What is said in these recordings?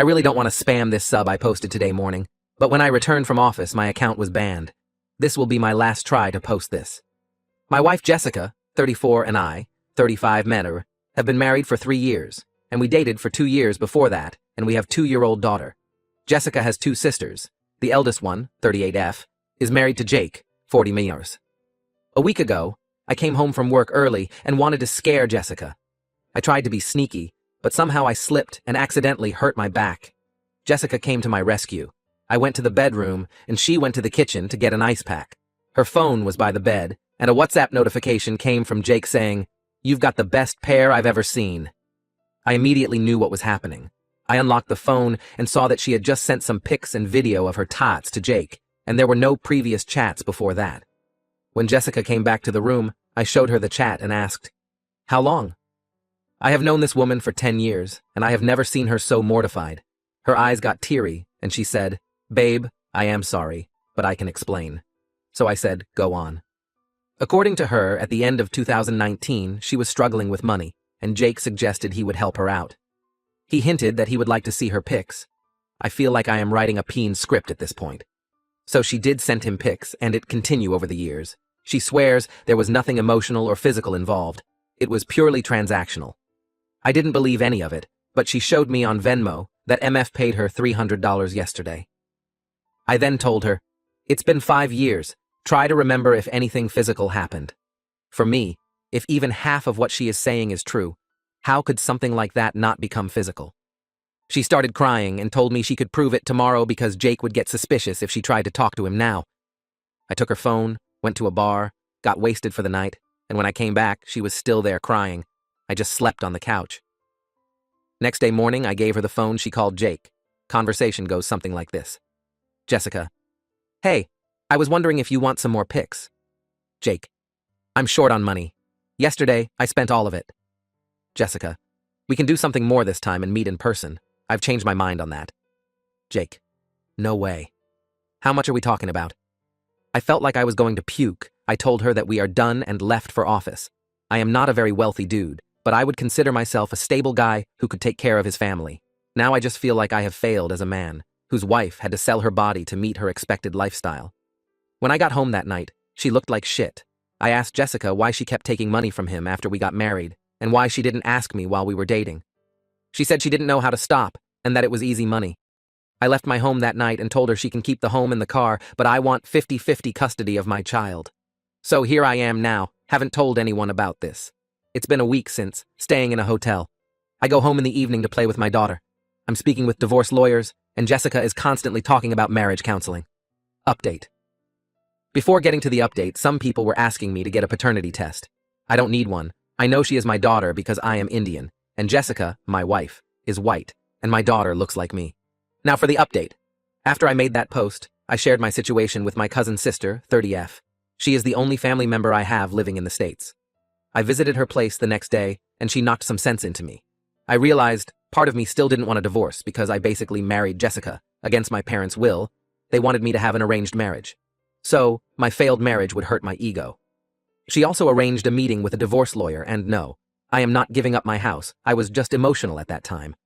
I really don't want to spam this sub I posted today morning, but when I returned from office, my account was banned. This will be my last try to post this. My wife Jessica, 34, and I, 35, met her, have been married for 3 years, and we dated for 2 years before that, and we have 2-year-old daughter. Jessica has 2 sisters. The eldest one, 38F, is married to Jake, 40 years. A week ago, I came home from work early and wanted to scare Jessica. I tried to be sneaky, but somehow I slipped and accidentally hurt my back. Jessica came to my rescue. I went to the bedroom, and she went to the kitchen to get an ice pack. Her phone was by the bed, and a WhatsApp notification came from Jake saying, "You've got the best pair I've ever seen." I immediately knew what was happening. I unlocked the phone and saw that she had just sent some pics and video of her tots to Jake, and there were no previous chats before that. When Jessica came back to the room, I showed her the chat and asked, "How long?" I have known this woman for 10 years, and I have never seen her so mortified. Her eyes got teary, and she said, "Babe, I am sorry, but I can explain." So I said, "Go on." According to her, at the end of 2019, she was struggling with money, and Jake suggested he would help her out. He hinted that he would like to see her pics. I feel like I am writing a peen script at this point. So she did send him pics, and it continued over the years. She swears there was nothing emotional or physical involved. It was purely transactional. I didn't believe any of it, but she showed me on Venmo that MF paid her $300 yesterday. I then told her, "It's been 5 years. Try to remember if anything physical happened." For me, if even half of what she is saying is true, how could something like that not become physical? She started crying and told me she could prove it tomorrow because Jake would get suspicious if she tried to talk to him now. I took her phone, went to a bar, got wasted for the night, and when I came back, she was still there crying. I just slept on the couch. Next day morning, I gave her the phone. She called Jake. Conversation goes something like this. Jessica: "Hey, I was wondering if you want some more pics." Jake: "I'm short on money. Yesterday, I spent all of it." Jessica: "We can do something more this time and meet in person. I've changed my mind on that." Jake: "No way. How much are we talking about?" I felt like I was going to puke. I told her that we are done and left for office. I am not a very wealthy dude, but I would consider myself a stable guy who could take care of his family. Now I just feel like I have failed as a man, whose wife had to sell her body to meet her expected lifestyle. When I got home that night, she looked like shit. I asked Jessica why she kept taking money from him after we got married, and why she didn't ask me while we were dating. She said she didn't know how to stop, and that it was easy money. I left my home that night and told her she can keep the home and the car, but I want 50-50 custody of my child. So here I am now, haven't told anyone about this. It's been a week since, staying in a hotel. I go home in the evening to play with my daughter. I'm speaking with divorce lawyers, and Jessica is constantly talking about marriage counseling. Update. Before getting to the update, some people were asking me to get a paternity test. I don't need one. I know she is my daughter because I am Indian, and Jessica, my wife, is white, and my daughter looks like me. Now for the update. After I made that post, I shared my situation with my cousin's sister, 30F. She is the only family member I have living in the States. I visited her place the next day, and she knocked some sense into me. I realized part of me still didn't want a divorce because I basically married Jessica against my parents' will. They wanted me to have an arranged marriage. So, my failed marriage would hurt my ego. She also arranged a meeting with a divorce lawyer, and no, I am not giving up my house. I was just emotional at that time.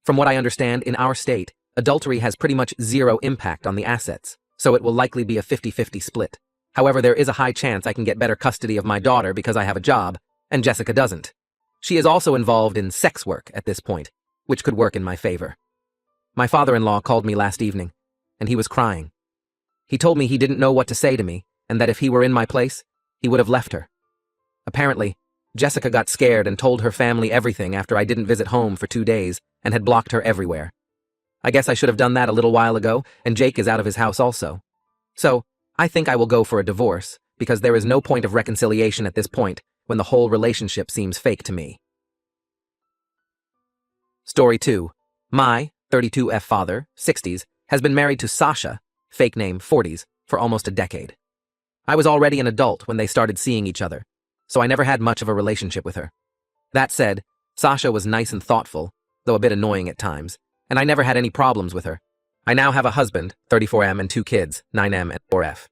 From what I understand, in our state, adultery has pretty much zero impact on the assets, so it will likely be a 50-50 split. However, there is a high chance I can get better custody of my daughter because I have a job, and Jessica doesn't. She is also involved in sex work at this point, which could work in my favor. My father-in-law called me last evening, and he was crying. He told me he didn't know what to say to me, and that if he were in my place, he would have left her. Apparently, Jessica got scared and told her family everything after I didn't visit home for 2 days and had blocked her everywhere. I guess I should have done that a little while ago, and Jake is out of his house also. So, I think I will go for a divorce, because there is no point of reconciliation at this point when the whole relationship seems fake to me. Story 2. My 32F father, 60s, has been married to Sasha, fake name 40s, for almost a decade. I was already an adult when they started seeing each other, so I never had much of a relationship with her. That said, Sasha was nice and thoughtful, though a bit annoying at times, and I never had any problems with her. I now have a husband, 34M, and 2 kids, 9M and 4F.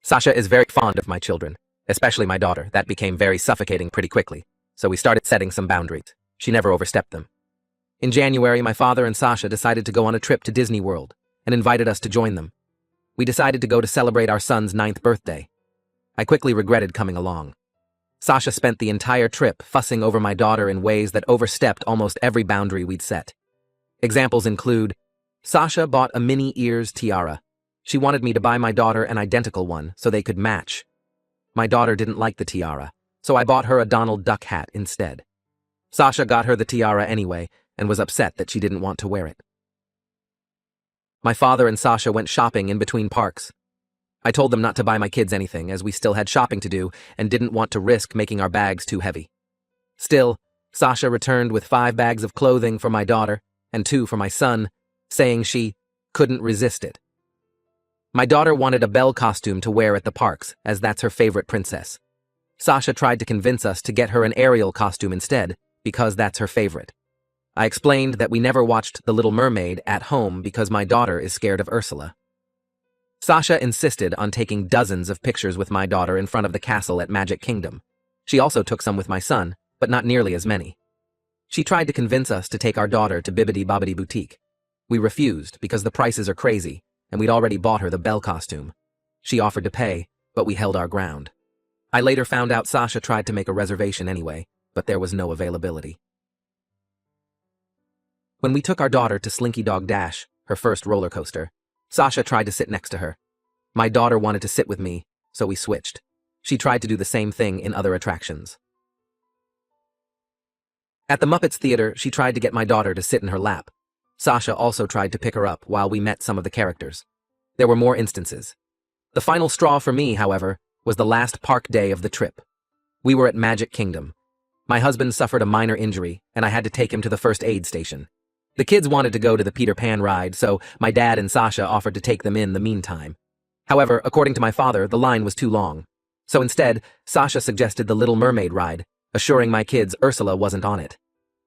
Sasha is very fond of my children, especially my daughter. That became very suffocating pretty quickly, so we started setting some boundaries. She never overstepped them. In January, my father and Sasha decided to go on a trip to Disney World and invited us to join them. We decided to go to celebrate our son's 9th birthday. I quickly regretted coming along. Sasha spent the entire trip fussing over my daughter in ways that overstepped almost every boundary we'd set. Examples include, Sasha bought a mini ears tiara. She wanted me to buy my daughter an identical one so they could match. My daughter didn't like the tiara, so I bought her a Donald Duck hat instead. Sasha got her the tiara anyway and was upset that she didn't want to wear it. My father and Sasha went shopping in between parks. I told them not to buy my kids anything as we still had shopping to do and didn't want to risk making our bags too heavy. Still, Sasha returned with 5 bags of clothing for my daughter and 2 for my son, saying she couldn't resist it. My daughter wanted a Belle costume to wear at the parks, as that's her favorite princess. Sasha tried to convince us to get her an Ariel costume instead, because that's her favorite. I explained that we never watched The Little Mermaid at home because my daughter is scared of Ursula. Sasha insisted on taking dozens of pictures with my daughter in front of the castle at Magic Kingdom. She also took some with my son, but not nearly as many. She tried to convince us to take our daughter to Bibbidi Bobbidi Boutique. We refused because the prices are crazy, and we'd already bought her the Belle costume. She offered to pay, but we held our ground. I later found out Sasha tried to make a reservation anyway, but there was no availability. When we took our daughter to Slinky Dog Dash, her first roller coaster, Sasha tried to sit next to her. My daughter wanted to sit with me, so we switched. She tried to do the same thing in other attractions. At the Muppets Theater, she tried to get my daughter to sit in her lap. Sasha also tried to pick her up while we met some of the characters. There were more instances. The final straw for me, however, was the last park day of the trip. We were at Magic Kingdom. My husband suffered a minor injury, and I had to take him to the first aid station. The kids wanted to go to the Peter Pan ride, so my dad and Sasha offered to take them in the meantime. However, according to my father, the line was too long. So instead, Sasha suggested the Little Mermaid ride, assuring my kids Ursula wasn't on it.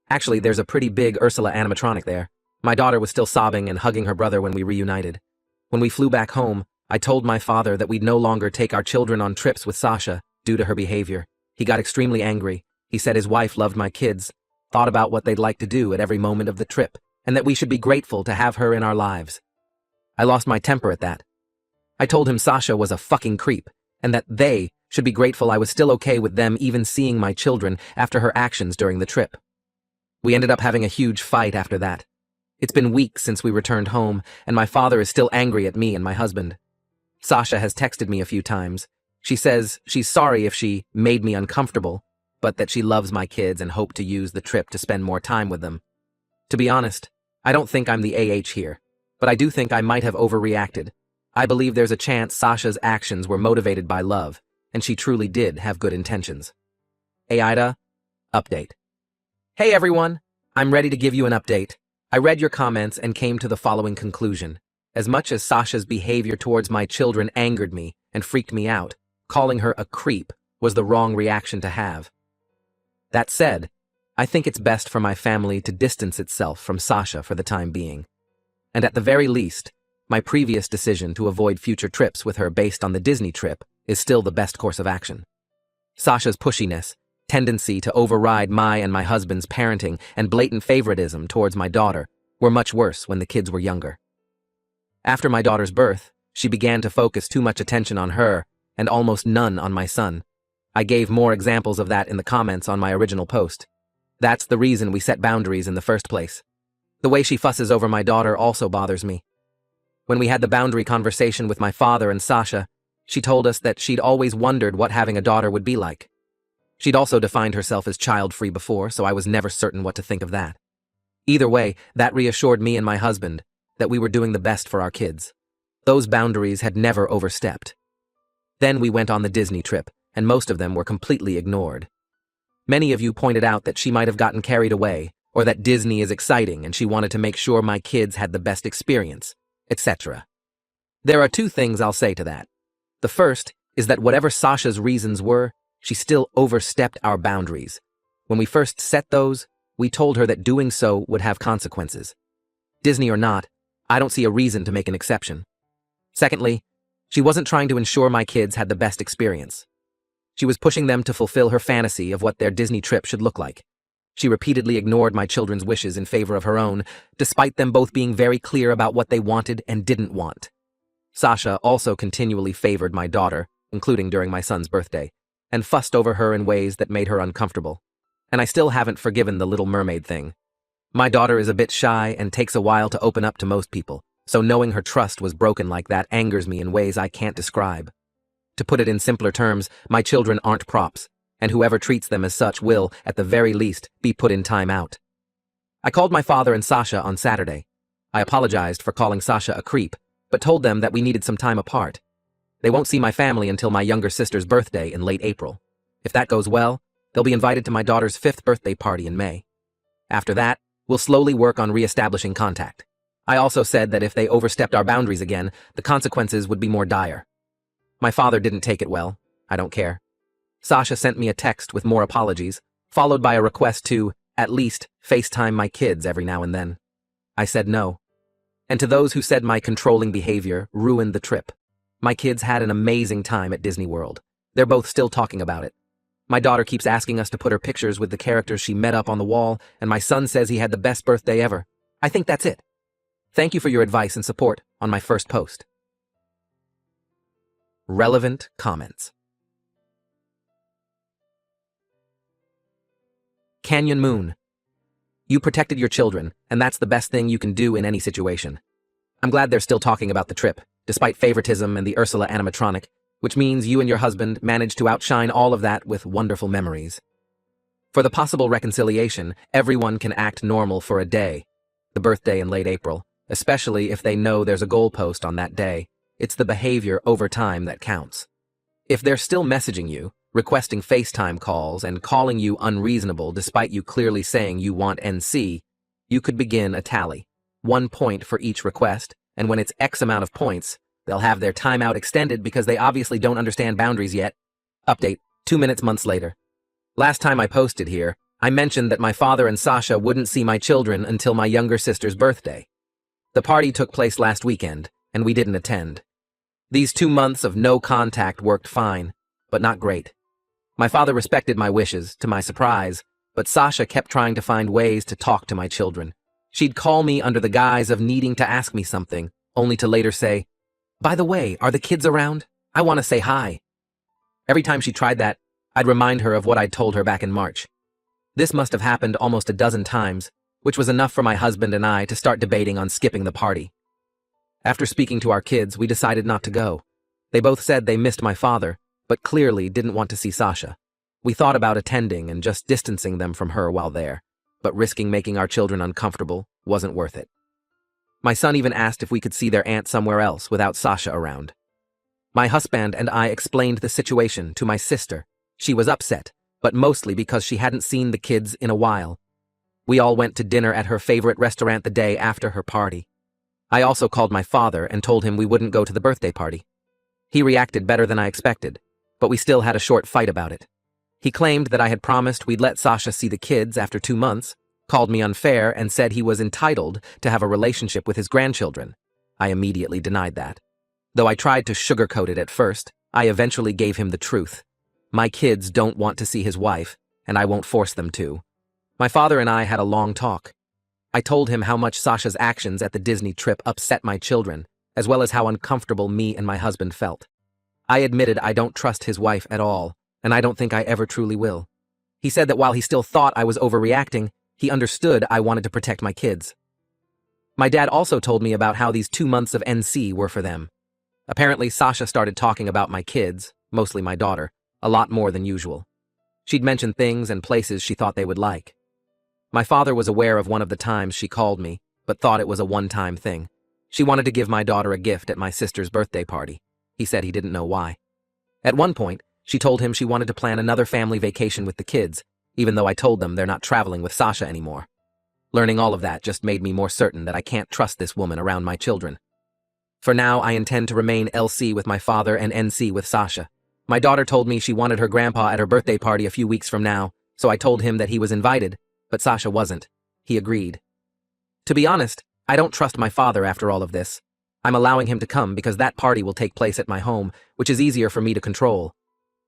Actually, there's a pretty big Ursula animatronic there. My daughter was still sobbing and hugging her brother when we reunited. When we flew back home, I told my father that we'd no longer take our children on trips with Sasha due to her behavior. He got extremely angry. He said his wife loved my kids, thought about what they'd like to do at every moment of the trip, and that we should be grateful to have her in our lives. I lost my temper at that. I told him Sasha was a fucking creep, and that they should be grateful I was still okay with them even seeing my children after her actions during the trip. We ended up having a huge fight after that. It's been weeks since we returned home, and my father is still angry at me and my husband. Sasha has texted me a few times. She says she's sorry if she made me uncomfortable, but that she loves my kids and hoped to use the trip to spend more time with them. To be honest, I don't think I'm the AH here, but I do think I might have overreacted. I believe there's a chance Sasha's actions were motivated by love, and she truly did have good intentions. Aida, update. Hey everyone, I'm ready to give you an update. I read your comments and came to the following conclusion. As much as Sasha's behavior towards my children angered me and freaked me out, calling her a creep was the wrong reaction to have. That said, I think it's best for my family to distance itself from Sasha for the time being. And at the very least, my previous decision to avoid future trips with her based on the Disney trip is still the best course of action. Sasha's pushiness, tendency to override my and my husband's parenting, and blatant favoritism towards my daughter were much worse when the kids were younger. After my daughter's birth, she began to focus too much attention on her and almost none on my son. I gave more examples of that in the comments on my original post. That's the reason we set boundaries in the first place. The way she fusses over my daughter also bothers me. When we had the boundary conversation with my father and Sasha, she told us that she'd always wondered what having a daughter would be like. She'd also defined herself as child-free before, so I was never certain what to think of that. Either way, that reassured me and my husband that we were doing the best for our kids. Those boundaries had never overstepped. Then we went on the Disney trip, and most of them were completely ignored. Many of you pointed out that she might have gotten carried away, or that Disney is exciting and she wanted to make sure my kids had the best experience, etc. There are 2 things I'll say to that. The first is that whatever Sasha's reasons were, she still overstepped our boundaries. When we first set those, we told her that doing so would have consequences. Disney or not, I don't see a reason to make an exception. Secondly, she wasn't trying to ensure my kids had the best experience. She was pushing them to fulfill her fantasy of what their Disney trip should look like. She repeatedly ignored my children's wishes in favor of her own, despite them both being very clear about what they wanted and didn't want. Sasha also continually favored my daughter, including during my son's birthday, and fussed over her in ways that made her uncomfortable. And I still haven't forgiven the Little Mermaid thing. My daughter is a bit shy and takes a while to open up to most people, so knowing her trust was broken like that angers me in ways I can't describe. To put it in simpler terms, my children aren't props, and whoever treats them as such will, at the very least, be put in time out. I called my father and Sasha on Saturday. I apologized for calling Sasha a creep, but told them that we needed some time apart. They won't see my family until my younger sister's birthday in late April. If that goes well, they'll be invited to my daughter's 5th birthday party in May. After that, we'll slowly work on re-establishing contact. I also said that if they overstepped our boundaries again, the consequences would be more dire. My father didn't take it well. I don't care. Sasha sent me a text with more apologies, followed by a request to, at least, FaceTime my kids every now and then. I said no. And to those who said my controlling behavior ruined the trip, my kids had an amazing time at Disney World. They're both still talking about it. My daughter keeps asking us to put her pictures with the characters she met up on the wall, and my son says he had the best birthday ever. I think that's it. Thank you for your advice and support on my first post. Relevant comments. Canyon Moon. You protected your children, and that's the best thing you can do in any situation. I'm glad they're still talking about the trip, despite favoritism and the Ursula animatronic, which means you and your husband managed to outshine all of that with wonderful memories. For the possible reconciliation, everyone can act normal for a day, the birthday in late April, especially if they know there's a goalpost on that day. It's the behavior over time that counts. If they're still messaging you, requesting FaceTime calls, and calling you unreasonable despite you clearly saying you want NC, you could begin a tally. 1 point for each request, and when it's X amount of points, they'll have their timeout extended because they obviously don't understand boundaries yet. Update, 2 months later. Last time I posted here, I mentioned that my father and Sasha wouldn't see my children until my younger sister's birthday. The party took place last weekend, and we didn't attend. These 2 months of no contact worked fine, but not great. My father respected my wishes, to my surprise, but Sasha kept trying to find ways to talk to my children. She'd call me under the guise of needing to ask me something, only to later say, "By the way, are the kids around? I want to say hi." Every time she tried that, I'd remind her of what I'd told her back in March. This must have happened almost a dozen times, which was enough for my husband and I to start debating on skipping the party. After speaking to our kids, we decided not to go. They both said they missed my father, but clearly didn't want to see Sasha. We thought about attending and just distancing them from her while there, but risking making our children uncomfortable wasn't worth it. My son even asked if we could see their aunt somewhere else without Sasha around. My husband and I explained the situation to my sister. She was upset, but mostly because she hadn't seen the kids in a while. We all went to dinner at her favorite restaurant the day after her party. I also called my father and told him we wouldn't go to the birthday party. He reacted better than I expected, but we still had a short fight about it. He claimed that I had promised we'd let Sasha see the kids after 2 months, called me unfair, and said he was entitled to have a relationship with his grandchildren. I immediately denied that. Though I tried to sugarcoat it at first, I eventually gave him the truth. My kids don't want to see his wife, and I won't force them to. My father and I had a long talk. I told him how much Sasha's actions at the Disney trip upset my children, as well as how uncomfortable me and my husband felt. I admitted I don't trust his wife at all, and I don't think I ever truly will. He said that while he still thought I was overreacting, he understood I wanted to protect my kids. My dad also told me about how these 2 months of NC were for them. Apparently, Sasha started talking about my kids, mostly my daughter, a lot more than usual. She'd mention things and places she thought they would like. My father was aware of one of the times she called me, but thought it was a one-time thing. She wanted to give my daughter a gift at my sister's birthday party. He said he didn't know why. At one point, she told him she wanted to plan another family vacation with the kids, even though I told them they're not traveling with Sasha anymore. Learning all of that just made me more certain that I can't trust this woman around my children. For now, I intend to remain LC with my father and NC with Sasha. My daughter told me she wanted her grandpa at her birthday party a few weeks from now, so I told him that he was invited, but Sasha wasn't. He agreed. To be honest, I don't trust my father after all of this. I'm allowing him to come because that party will take place at my home, which is easier for me to control.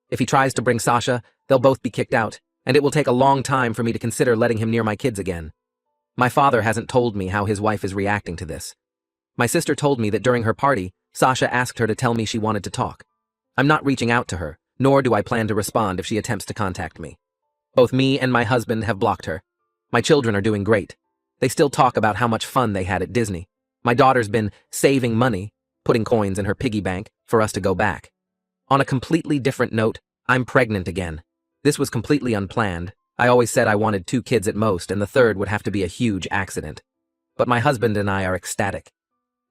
If he tries to bring Sasha, they'll both be kicked out, and it will take a long time for me to consider letting him near my kids again. My father hasn't told me how his wife is reacting to this. My sister told me that during her party, Sasha asked her to tell me she wanted to talk. I'm not reaching out to her, nor do I plan to respond if she attempts to contact me. Both me and my husband have blocked her. My children are doing great. They still talk about how much fun they had at Disney. My daughter's been saving money, putting coins in her piggy bank, for us to go back. On a completely different note, I'm pregnant again. This was completely unplanned. I always said I wanted 2 kids at most, and the third would have to be a huge accident. But my husband and I are ecstatic.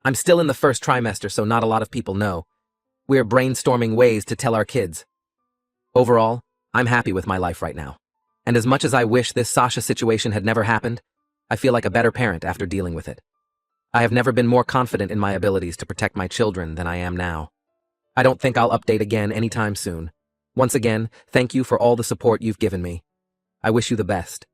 I'm still in the first trimester, so not a lot of people know. We're brainstorming ways to tell our kids. Overall, I'm happy with my life right now. And as much as I wish this Sasha situation had never happened, I feel like a better parent after dealing with it. I have never been more confident in my abilities to protect my children than I am now. I don't think I'll update again anytime soon. Once again, thank you for all the support you've given me. I wish you the best.